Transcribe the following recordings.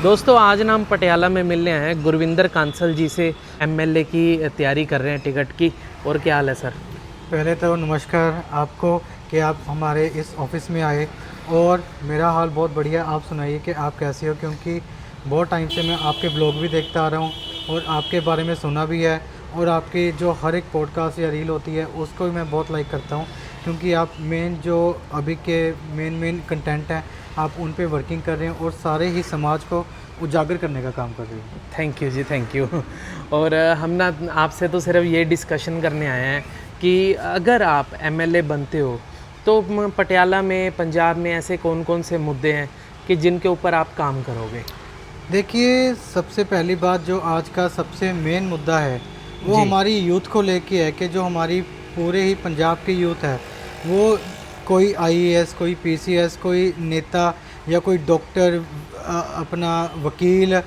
दोस्तों आज ना हम पटियाला में मिलने आए हैं गुरविंदर कांसल जी से। एमएलए की तैयारी कर रहे हैं टिकट की। और क्या हाल है सर? पहले तो नमस्कार आपको कि आप हमारे इस ऑफिस में आए। और मेरा हाल बहुत बढ़िया। आप सुनाइए कि आप कैसे हो, क्योंकि बहुत टाइम से मैं आपके ब्लॉग भी देखता आ रहा हूँ और आपके बारे में सुना भी है। और आपकी जो हर एक पॉडकास्ट या रील होती है उसको भी मैं बहुत लाइक करता हूँ, क्योंकि आप मेन जो अभी के मेन कंटेंट हैं आप उन पे वर्किंग कर रहे हैं और सारे ही समाज को उजागर करने का काम कर रहे हैं। थैंक यू जी, थैंक यू। और हम ना आपसे तो सिर्फ ये डिस्कशन करने आए हैं कि अगर आप एमएलए बनते हो तो पटियाला में, पंजाब में ऐसे कौन कौन से मुद्दे हैं कि जिनके ऊपर आप काम करोगे? देखिए, सबसे पहली बात जो आज का सबसे मेन मुद्दा है वो जी। हमारी यूथ को लेके है कि जो हमारी पूरे ही पंजाब की यूथ है वो कोई आईएएस, कोई पीसीएस, कोई नेता या कोई डॉक्टर, अपना वकील,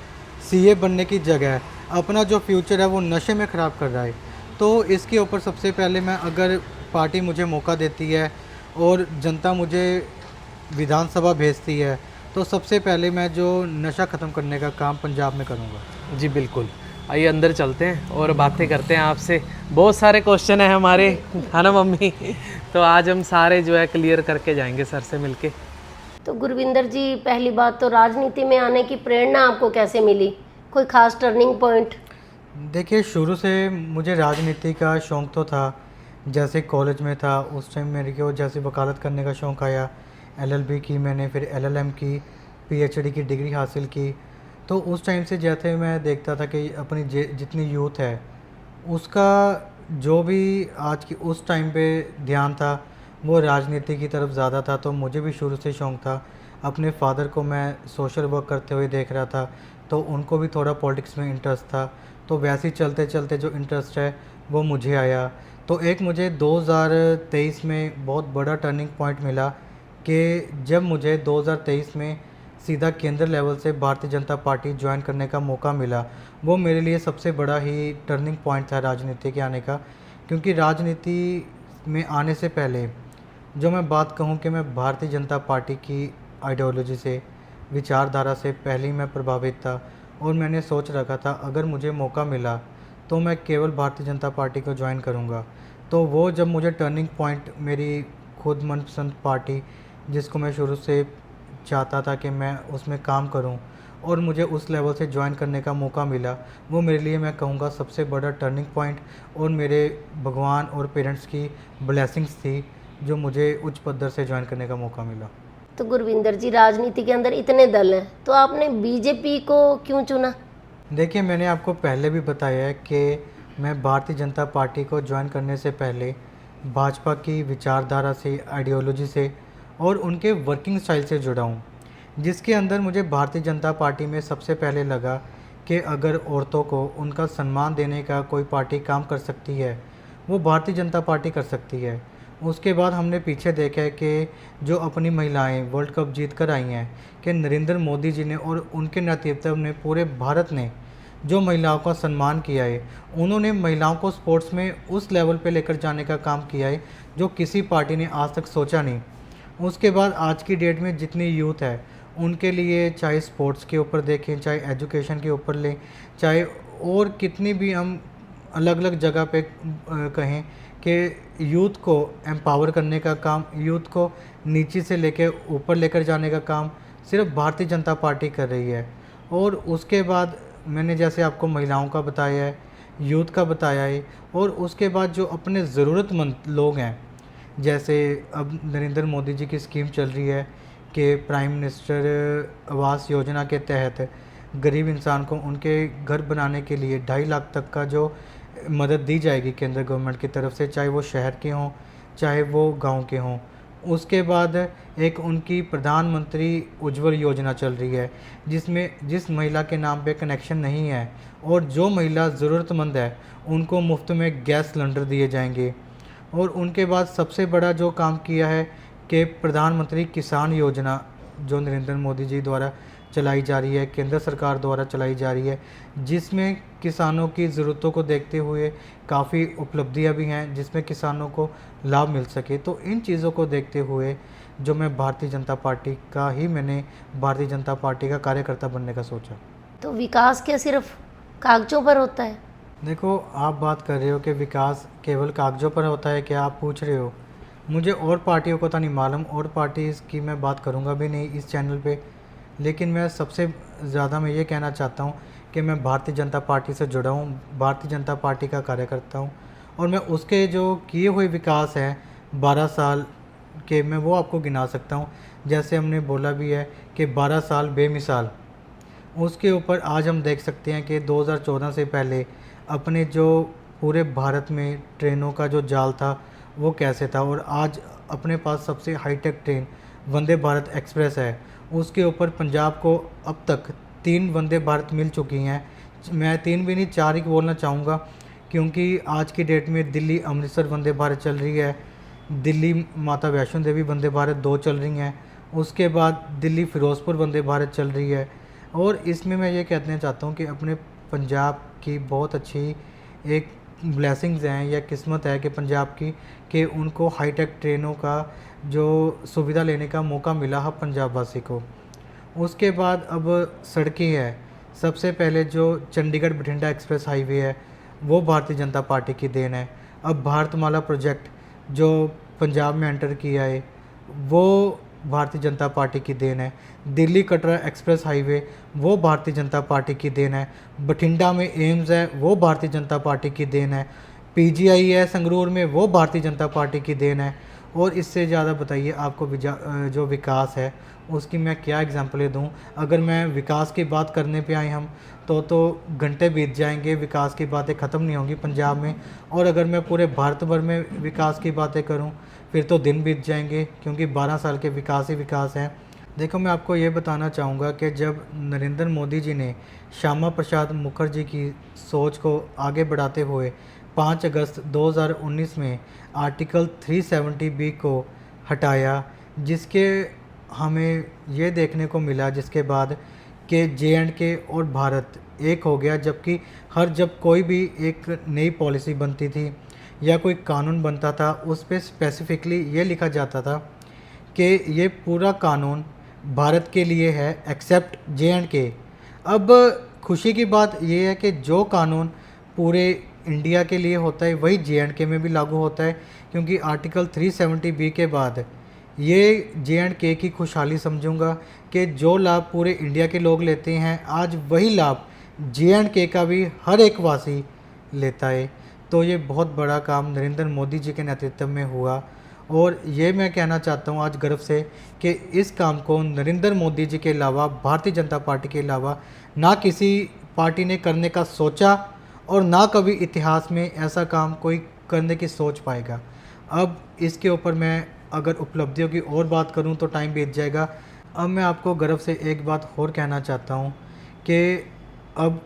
सीए बनने की जगह अपना जो फ्यूचर है वो नशे में ख़राब कर रहा है। तो इसके ऊपर सबसे पहले मैं, अगर पार्टी मुझे मौका देती है और जनता मुझे विधानसभा भेजती है, तो सबसे पहले मैं जो नशा ख़त्म करने का काम पंजाब में करूँगा। जी बिल्कुल। आइए अंदर चलते हैं और बातें करते हैं आपसे। बहुत सारे क्वेश्चन हैं हमारे, है ना मम्मी? तो आज हम सारे जो है क्लियर करके जाएंगे सर से मिलके। तो गुरविंदर जी, पहली बात तो राजनीति में आने की प्रेरणा आपको कैसे मिली? कोई खास टर्निंग पॉइंट? देखिए, शुरू से मुझे राजनीति का शौक़ तो था। जैसे कॉलेज में था उस टाइम मेरे को जैसे वकालत करने का शौक़ आया, एलएलबी की मैंने, फिर एलएलएम की, पीएचडी की डिग्री हासिल की। तो उस टाइम से जैसे मैं देखता था कि अपनी जितनी यूथ है उसका जो भी आज की उस टाइम पे ध्यान था वो राजनीति की तरफ ज़्यादा था। तो मुझे भी शुरू से शौक़ था। अपने फादर को मैं सोशल वर्क करते हुए देख रहा था, तो उनको भी थोड़ा पॉलिटिक्स में इंटरेस्ट था। तो वैसे ही चलते चलते जो इंटरेस्ट है वो मुझे आया। तो एक मुझे 2023 में बहुत बड़ा टर्निंग पॉइंट मिला कि जब मुझे 2023 में सीधा केंद्र लेवल से भारतीय जनता पार्टी ज्वाइन करने का मौका मिला। वो मेरे लिए सबसे बड़ा ही टर्निंग पॉइंट था राजनीति के आने का। क्योंकि राजनीति में आने से पहले जो मैं बात कहूँ कि मैं भारतीय जनता पार्टी की आइडियोलॉजी से, विचारधारा से पहले ही मैं प्रभावित था। और मैंने सोच रखा था अगर मुझे मौका मिला तो मैं केवल भारतीय जनता पार्टी को ज्वाइन करूँगा। तो वो जब मुझे टर्निंग पॉइंट, मेरी खुद मनपसंद पार्टी जिसको मैं शुरू से चाहता था कि मैं उसमें काम करूं, और मुझे उस लेवल से ज्वाइन करने का मौका मिला, वो मेरे लिए मैं कहूँगा सबसे बड़ा टर्निंग पॉइंट और मेरे भगवान और पेरेंट्स की ब्लेसिंग्स थी जो मुझे उच्च पद से ज्वाइन करने का मौका मिला। तो गुरविंदर जी, राजनीति के अंदर इतने दल हैं तो आपने बीजेपी को क्यों चुना? देखिए, मैंने आपको पहले भी बताया है कि मैं भारतीय जनता पार्टी को ज्वाइन करने से पहले भाजपा की विचारधारा से, आइडियोलॉजी से और उनके वर्किंग स्टाइल से जुड़ा हूँ। जिसके अंदर मुझे भारतीय जनता पार्टी में सबसे पहले लगा कि अगर औरतों को उनका सम्मान देने का कोई पार्टी काम कर सकती है, वो भारतीय जनता पार्टी कर सकती है। उसके बाद हमने पीछे देखा है कि जो अपनी महिलाएं वर्ल्ड कप जीत कर आई हैं, कि नरेंद्र मोदी जी ने और उनके नेतृत्व में पूरे भारत ने जो महिलाओं का सम्मान किया है, उन्होंने महिलाओं को स्पोर्ट्स में उस लेवल पे लेकर जाने का काम किया है जो किसी पार्टी ने आज तक सोचा नहीं। उसके बाद आज की डेट में जितनी यूथ है उनके लिए, चाहे स्पोर्ट्स के ऊपर देखें, चाहे एजुकेशन के ऊपर लें, चाहे और कितनी भी हम अलग अलग जगह पे कहें कि यूथ को एम्पावर करने का काम, यूथ को नीचे से लेकर ऊपर लेकर जाने का काम सिर्फ भारतीय जनता पार्टी कर रही है। और उसके बाद मैंने जैसे आपको महिलाओं का बताया है, यूथ का बताया है, और उसके बाद जो अपने ज़रूरतमंद लोग हैं, जैसे अब नरेंद्र मोदी जी की स्कीम चल रही है कि प्राइम मिनिस्टर आवास योजना के तहत गरीब इंसान को उनके घर बनाने के लिए 2.5 लाख तक का जो मदद दी जाएगी केंद्र गवर्नमेंट की तरफ से, चाहे वो शहर के हों चाहे वो गांव के हों। उसके बाद एक उनकी प्रधानमंत्री उज्ज्वल योजना चल रही है जिसमें जिस महिला के नाम पे कनेक्शन नहीं है और जो महिला ज़रूरतमंद है उनको मुफ्त में गैस सिलेंडर दिए जाएंगे। और उनके बाद सबसे बड़ा जो काम किया है कि प्रधानमंत्री किसान योजना जो नरेंद्र मोदी जी द्वारा चलाई जा रही है, केंद्र सरकार द्वारा चलाई जा रही है, जिसमें किसानों की ज़रूरतों को देखते हुए काफ़ी उपलब्धियां भी हैं जिसमें किसानों को लाभ मिल सके। तो इन चीज़ों को देखते हुए जो मैं भारतीय जनता पार्टी का ही मैंने भारतीय जनता पार्टी का कार्यकर्ता बनने का सोचा। तो विकास क्या सिर्फ कागजों पर होता है? देखो, आप बात कर रहे हो कि विकास केवल कागजों पर होता है, क्या आप पूछ रहे हो? मुझे और पार्टियों को तो नहीं मालूम, और पार्टीज़ की मैं बात करूँगा भी नहीं इस चैनल पे, लेकिन मैं सबसे ज़्यादा मैं ये कहना चाहता हूँ कि मैं भारतीय जनता पार्टी से जुड़ा हूँ, भारतीय जनता पार्टी का कार्यकर्ता हूँ, और मैं उसके जो किए हुए विकास हैं 12 साल के, मैं वो आपको गिना सकता हूँ। जैसे हमने बोला भी है कि 12 साल बेमिसाल, उसके ऊपर आज हम देख सकते हैं कि 2014 से पहले अपने जो पूरे भारत में ट्रेनों का जो जाल था वो कैसे था, और आज अपने पास सबसे hi tech train Vande Bharat express है। उसके ऊपर पंजाब को अब तक 3 वंदे भारत मिल चुकी हैं। मैं 3 भी नहीं, 4 ही बोलना चाहूँगा, क्योंकि आज की डेट में दिल्ली अमृतसर वंदे भारत चल रही है, दिल्ली माता वैष्णो देवी वंदे भारत 2 चल रही हैं, उसके बाद दिल्ली फिरोज़पुर वंदे भारत चल रही है। और इसमें मैं ये कहना चाहता हूँ कि अपने पंजाब की बहुत अच्छी एक ब्लेसिंग्स हैं या किस्मत है कि पंजाब की, कि उनको हाईटेक ट्रेनों का जो सुविधा लेने का मौका मिला है पंजाब वासी को। उसके बाद अब सड़कें है, सबसे पहले जो चंडीगढ़ बठिंडा एक्सप्रेस हाईवे है वो भारतीय जनता पार्टी की देन है। अब भारतमाला प्रोजेक्ट जो पंजाब में एंटर किया है वो भारतीय जनता पार्टी की देन है। दिल्ली कटरा एक्सप्रेस हाईवे वो भारतीय जनता पार्टी की देन है। बठिंडा में एम्स है वो भारतीय जनता पार्टी की देन है। पीजीआई है संगरूर में वो भारतीय जनता पार्टी की देन है। और इससे ज़्यादा बताइए आपको जो विकास है उसकी मैं क्या एग्जांपलें दूं। अगर मैं विकास की बात करने पे आए हम तो घंटे बीत जाएंगे, विकास की बातें ख़त्म नहीं होंगी पंजाब में। और अगर मैं पूरे भारत भर में विकास की बातें करूं फिर तो दिन बीत जाएंगे, क्योंकि 12 साल के विकास ही विकास हैं। देखो, मैं आपको ये बताना चाहूँगा कि जब नरेंद्र मोदी जी ने श्यामा प्रसाद मुखर्जी की सोच को आगे बढ़ाते हुए 5 अगस्त 2019 में आर्टिकल 370B को हटाया, जिसके हमें ये देखने को मिला जिसके बाद कि J&K और भारत एक हो गया। जबकि जब कोई भी एक नई पॉलिसी बनती थी या कोई कानून बनता था उस पर स्पेसिफिकली ये लिखा जाता था कि ये पूरा कानून भारत के लिए है एक्सेप्ट J&K। अब खुशी की बात ये है कि जो कानून पूरे इंडिया के लिए होता है वही J&K में भी लागू होता है, क्योंकि आर्टिकल 370B के बाद ये J&K की खुशहाली समझूंगा कि जो लाभ पूरे इंडिया के लोग लेते हैं आज वही लाभ J&K का भी हर एक वासी लेता है। तो ये बहुत बड़ा काम नरेंद्र मोदी जी के नेतृत्व में हुआ, और ये मैं कहना चाहता हूँ आज गर्व से कि इस काम को नरेंद्र मोदी जी के अलावा, भारतीय जनता पार्टी के अलावा ना किसी पार्टी ने करने का सोचा और ना कभी इतिहास में ऐसा काम कोई करने की सोच पाएगा। अब इसके ऊपर मैं अगर उपलब्धियों की और बात करूं तो टाइम बीत जाएगा। अब मैं आपको गर्व से एक बात और कहना चाहता हूं कि अब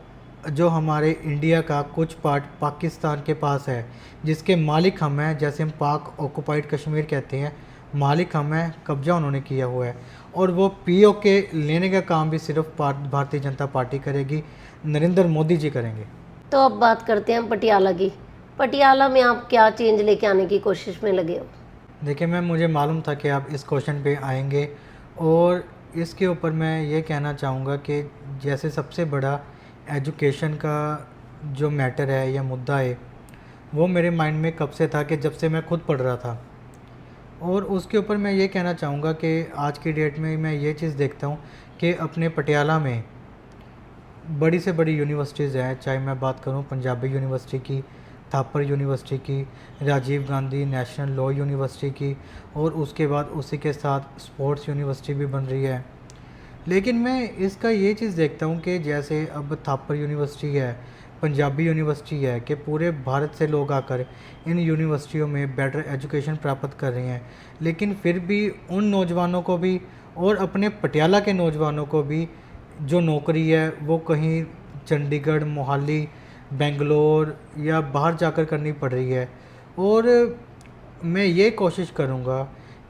जो हमारे इंडिया का कुछ पार्ट पाकिस्तान के पास है जिसके मालिक हम हैं, जैसे हम पाक ऑक्युपाइड कश्मीर कहते हैं, मालिक हम हैं, कब्जा उन्होंने किया हुआ है, और वो POK लेने का काम भी सिर्फ भारतीय जनता पार्टी करेगी, नरेंद्र मोदी जी करेंगे। तो अब बात करते हैं पटियाला की। पटियाला में आप क्या चेंज लेके आने की कोशिश में लगे हो? देखिए मैम, मुझे मालूम था कि आप इस क्वेश्चन पे आएंगे, और इसके ऊपर मैं ये कहना चाहूँगा कि जैसे सबसे बड़ा एजुकेशन का जो मैटर है या मुद्दा है वो मेरे माइंड में कब से था कि जब से मैं खुद पढ़ रहा था। और उसके ऊपर मैं ये कहना चाहूँगा कि आज की डेट में मैं ये चीज़ देखता हूँ कि अपने पटियाला में बड़ी से बड़ी यूनिवर्सिटीज़ हैं, चाहे मैं बात करूँ पंजाबी यूनिवर्सिटी की, थापर यूनिवर्सिटी की, Rajiv Gandhi national law university की, और उसके बाद उसी के साथ स्पोर्ट्स यूनिवर्सिटी भी बन रही है। लेकिन मैं इसका ये चीज़ देखता हूँ कि जैसे अब थापर यूनिवर्सिटी है, पंजाबी यूनिवर्सिटी है, कि पूरे भारत से लोग आकर इन यूनिवर्सिटियों में बेटर एजुकेशन प्राप्त कर रहे हैं, लेकिन फिर भी उन नौजवानों को भी और अपने पटियाला के नौजवानों को भी जो नौकरी है वो कहीं चंडीगढ़, मोहाली, बेंगलोर या बाहर जाकर करनी पड़ रही है। और मैं ये कोशिश करूँगा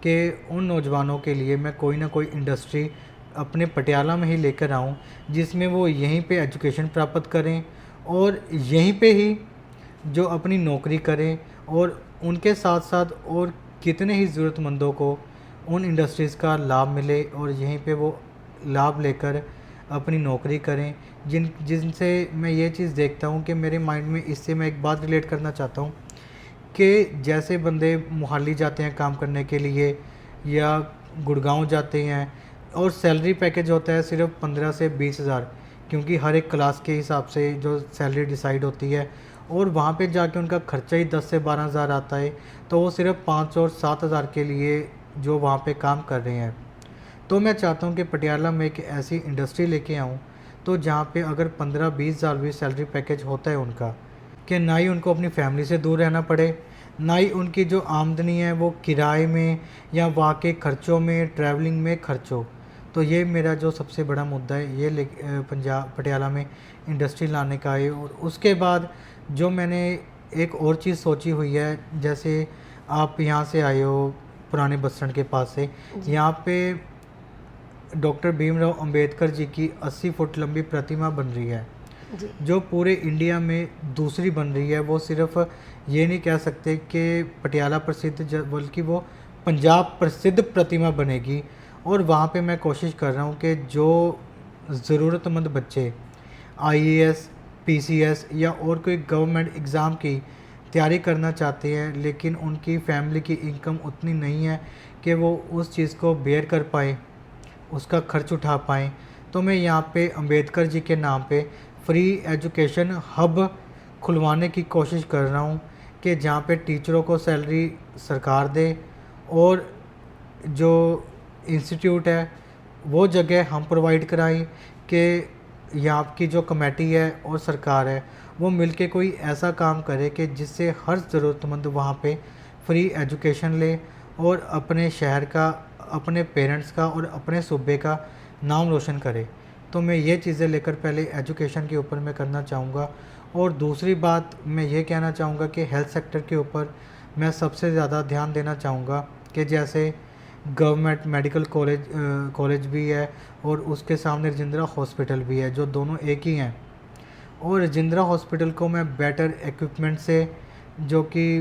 कि उन नौजवानों के लिए मैं कोई ना कोई इंडस्ट्री अपने पटियाला में ही लेकर आऊँ जिसमें वो यहीं पे एजुकेशन प्राप्त करें और यहीं पे ही जो अपनी नौकरी करें, और उनके साथ साथ और कितने ही ज़रूरतमंदों को उन इंडस्ट्रीज़ का लाभ मिले और यहीं पे वो लाभ लेकर अपनी नौकरी करें। जिनसे मैं ये चीज़ देखता हूँ कि मेरे माइंड में इससे मैं एक बात रिलेट करना चाहता हूँ कि जैसे बंदे मोहाली जाते हैं काम करने के लिए या गुड़गांव जाते हैं और सैलरी पैकेज होता है सिर्फ 15 से 20 हज़ार, क्योंकि हर एक क्लास के हिसाब से जो सैलरी डिसाइड होती है, और वहाँ पे जाके उनका खर्चा ही 10 से 12 हज़ार आता है, तो वो सिर्फ 5 और 7 हज़ार के लिए जो वहाँ पे काम कर रहे हैं। तो मैं चाहता हूँ कि पटियाला में एक ऐसी इंडस्ट्री लेके आऊँ तो जहाँ पे अगर 15-20 हज़ार भी सैलरी पैकेज होता है उनका, कि ना ही उनको अपनी फैमिली से दूर रहना पड़े, ना ही उनकी जो आमदनी है वो किराए में या वहाँ के खर्चों में, ट्रैवलिंग में खर्च हो। तो ये मेरा जो सबसे बड़ा मुद्दा है, ये पंजाब पटियाला में इंडस्ट्री लाने का है। और उसके बाद जो मैंने एक और चीज़ सोची हुई है, जैसे आप यहाँ से आए हो पुराने बस स्टैंड के पास से, यहाँ पे डॉक्टर भीमराव अंबेडकर जी की 80 फुट लंबी प्रतिमा बन रही है, जी जो पूरे इंडिया में दूसरी बन रही है। वो सिर्फ ये नहीं कह सकते कि पटियाला प्रसिद्ध, बल्कि वो पंजाब प्रसिद्ध प्रतिमा बनेगी। और वहाँ पे मैं कोशिश कर रहा हूँ कि जो ज़रूरतमंद बच्चे IAS, PCS या और कोई गवर्नमेंट एग्ज़ाम की तैयारी करना चाहते हैं, लेकिन उनकी फैमिली की इनकम उतनी नहीं है कि वो उस चीज़ को बेयर कर पाए, उसका खर्च उठा पाएँ, तो मैं यहाँ पे अंबेडकर जी के नाम पे फ्री एजुकेशन हब खुलवाने की कोशिश कर रहा हूँ, कि जहाँ पे टीचरों को सैलरी सरकार दे और जो इंस्टीट्यूट है वो जगह हम प्रोवाइड कराएं, कि यहाँ की जो कमेटी है और सरकार है वो मिलके कोई ऐसा काम करे कि जिससे हर ज़रूरतमंद वहाँ पे फ्री एजुकेशन ले और अपने शहर का, अपने पेरेंट्स का और अपने सूबे का नाम रोशन करे। तो मैं ये चीज़ें लेकर पहले एजुकेशन के ऊपर मैं करना चाहूँगा। और दूसरी बात मैं ये कहना चाहूँगा कि हेल्थ सेक्टर के ऊपर मैं सबसे ज़्यादा ध्यान देना चाहूँगा, कि जैसे गवर्नमेंट मेडिकल कॉलेज भी है और उसके सामने राजेंद्रा हॉस्पिटल भी है, जो दोनों एक ही हैं। और राजेंद्रा हॉस्पिटल को मैं बेटर इक्विपमेंट से, जो कि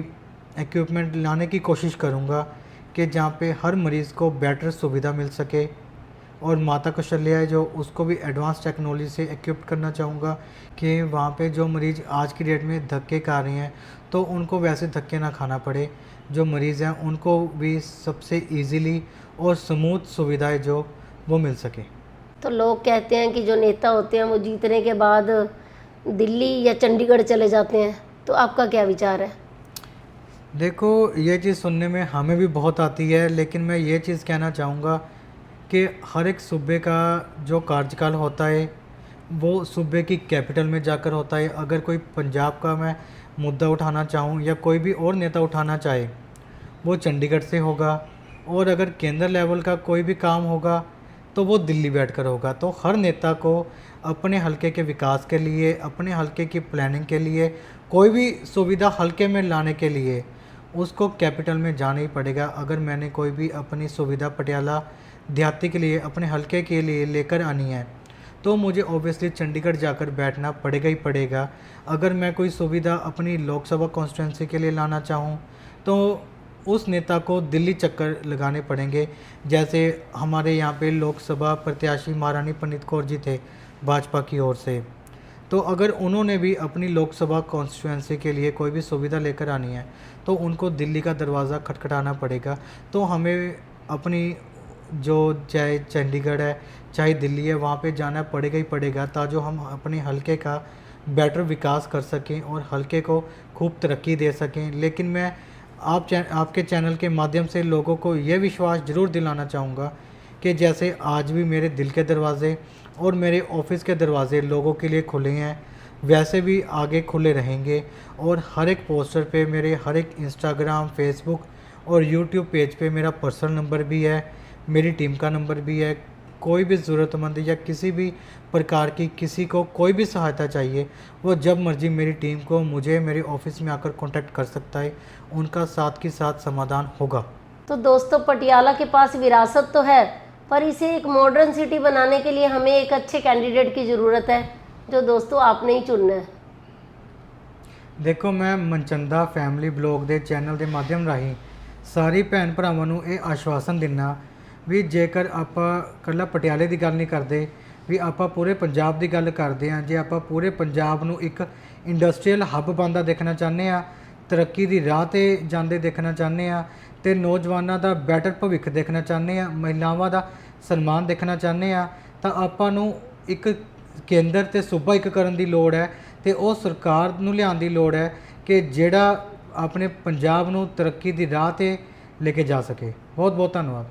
इक्विपमेंट लाने की कोशिश करूँगा, कि जहाँ पे हर मरीज़ को बेटर सुविधा मिल सके। और माता कौशल्या है जो, उसको भी एडवांस टेक्नोलॉजी से इक्विप्ड करना चाहूँगा, कि वहाँ पे जो मरीज़ आज की डेट में धक्के खा रहे हैं तो उनको वैसे धक्के ना खाना पड़े। जो मरीज़ हैं उनको भी सबसे इजीली और स्मूथ सुविधाएं जो वो मिल सके। तो लोग कहते हैं कि जो नेता होते हैं वो जीतने के बाद दिल्ली या चंडीगढ़ चले जाते हैं, तो आपका क्या विचार है? देखो, ये चीज़ सुनने में हमें भी बहुत आती है, लेकिन मैं ये चीज़ कहना चाहूँगा कि हर एक सूबे का जो कार्यकाल होता है वो सूबे की कैपिटल में जाकर होता है। अगर कोई पंजाब का मैं मुद्दा उठाना चाहूँ या कोई भी और नेता उठाना चाहे, वो चंडीगढ़ से होगा। और अगर केंद्र लेवल का कोई भी काम होगा तो वो दिल्ली बैठकर होगा। तो हर नेता को अपने हलके के विकास के लिए, अपने हलके की प्लानिंग के लिए, कोई भी सुविधा हलके में लाने के लिए उसको कैपिटल में जाना ही पड़ेगा। अगर मैंने कोई भी अपनी सुविधा पटियाला देहाती के लिए, अपने हलके के लिए लेकर आनी है, तो मुझे ऑब्वियसली चंडीगढ़ जाकर बैठना पड़ेगा ही पड़ेगा। अगर मैं कोई सुविधा अपनी लोकसभा कॉन्स्टिट्यूंसी के लिए लाना चाहूँ तो उस नेता को दिल्ली चक्कर लगाने पड़ेंगे। जैसे हमारे यहाँ पे लोकसभा प्रत्याशी महारानी पंडित कौर जी थे भाजपा की ओर से, तो अगर उन्होंने भी अपनी लोकसभा कॉन्स्टिट्यूंसी के लिए कोई भी सुविधा लेकर आनी है तो उनको दिल्ली का दरवाज़ा खटखटाना पड़ेगा। तो हमें अपनी जो चाहे चंडीगढ़ है चाहे दिल्ली है, वहाँ पे जाना पड़ेगा ही पड़ेगा, ताकि हम अपने हलके का बेटर विकास कर सकें और हलके को खूब तरक्की दे सकें। लेकिन मैं आपके चैनल के माध्यम से लोगों को ये विश्वास ज़रूर दिलाना चाहूँगा कि जैसे आज भी मेरे दिल के दरवाज़े और मेरे ऑफिस के दरवाज़े लोगों के लिए खुले हैं, वैसे भी आगे खुले रहेंगे। और हर एक पोस्टर पे, मेरे हर एक इंस्टाग्राम, फेसबुक और यूट्यूब पेज पे मेरा पर्सनल नंबर भी है, मेरी टीम का नंबर भी है। कोई भी ज़रूरतमंद या किसी भी प्रकार की किसी को कोई भी सहायता चाहिए, वो जब मर्जी मेरी टीम को, मुझे मेरे ऑफिस में आकर कांटेक्ट कर सकता है, उनका साथ के साथ समाधान होगा। तो दोस्तों, पटियाला के पास विरासत तो है, पर इसे एक मॉडर्न सिटी बनाने के लिए हमें एक अच्छे कैंडिडेट की ज़रूरत है, जो दोस्तों आपने ही चुनना है। देखो, मैं मनचंदा फैमिली ब्लॉग के चैनल के माध्यम राही ਸਾਰੀ ਭੈਣ ਭਰਾਵਾਂ ਨੂੰ ਇਹ ਆਸ਼ਵਾਸਨ ਦਿੰਨਾ ਵੀ ਜੇਕਰ ਆਪਾਂ ਇਕੱਲਾ ਪਟਿਆਲੇ ਦੀ ਗੱਲ ਨਹੀਂ ਕਰਦੇ, ਵੀ ਆਪਾਂ ਪੂਰੇ ਪੰਜਾਬ ਦੀ ਗੱਲ ਕਰਦੇ ਹਾਂ, ਜੇ ਆਪਾਂ ਪੂਰੇ ਪੰਜਾਬ ਨੂੰ ਇੱਕ ਇੰਡਸਟਰੀਅਲ ਹੱਬ ਬਣਦਾ ਦੇਖਣਾ ਚਾਹੁੰਦੇ ਆ, ਤਰੱਕੀ ਦੀ ਰਾਹ ਤੇ ਜਾਂਦੇ ਦੇਖਣਾ ਚਾਹੁੰਦੇ ਆ, ਤੇ ਨੌਜਵਾਨਾਂ ਦਾ ਬੈਟਰ ਭਵਿੱਖ ਦੇਖਣਾ ਚਾਹੁੰਦੇ ਆ, ਮਹਿਲਾਵਾਂ ਦਾ ਸਨਮਾਨ ਦੇਖਣਾ ਚਾਹੁੰਦੇ ਆ, ਤਾਂ ਆਪਾਂ ਨੂੰ ਇੱਕ ਕੇਂਦਰ ਤੇ ਸੂਬਾ ਇੱਕ ਕਰਨ ਦੀ ਲੋੜ ਹੈ, ਤੇ ਉਹ ਸਰਕਾਰ ਨੂੰ ਲਿਆਉਣ ਦੀ ਲੋੜ ਹੈ ਕਿ ਜਿਹੜਾ ਆਪਣੇ ਪੰਜਾਬ ਨੂੰ ਤਰੱਕੀ ਦੀ ਰਾਹ ਤੇ ਲੈ ਕੇ ਜਾ ਸਕੇ। ਬਹੁਤ ਬਹੁਤ ਧੰਨਵਾਦ।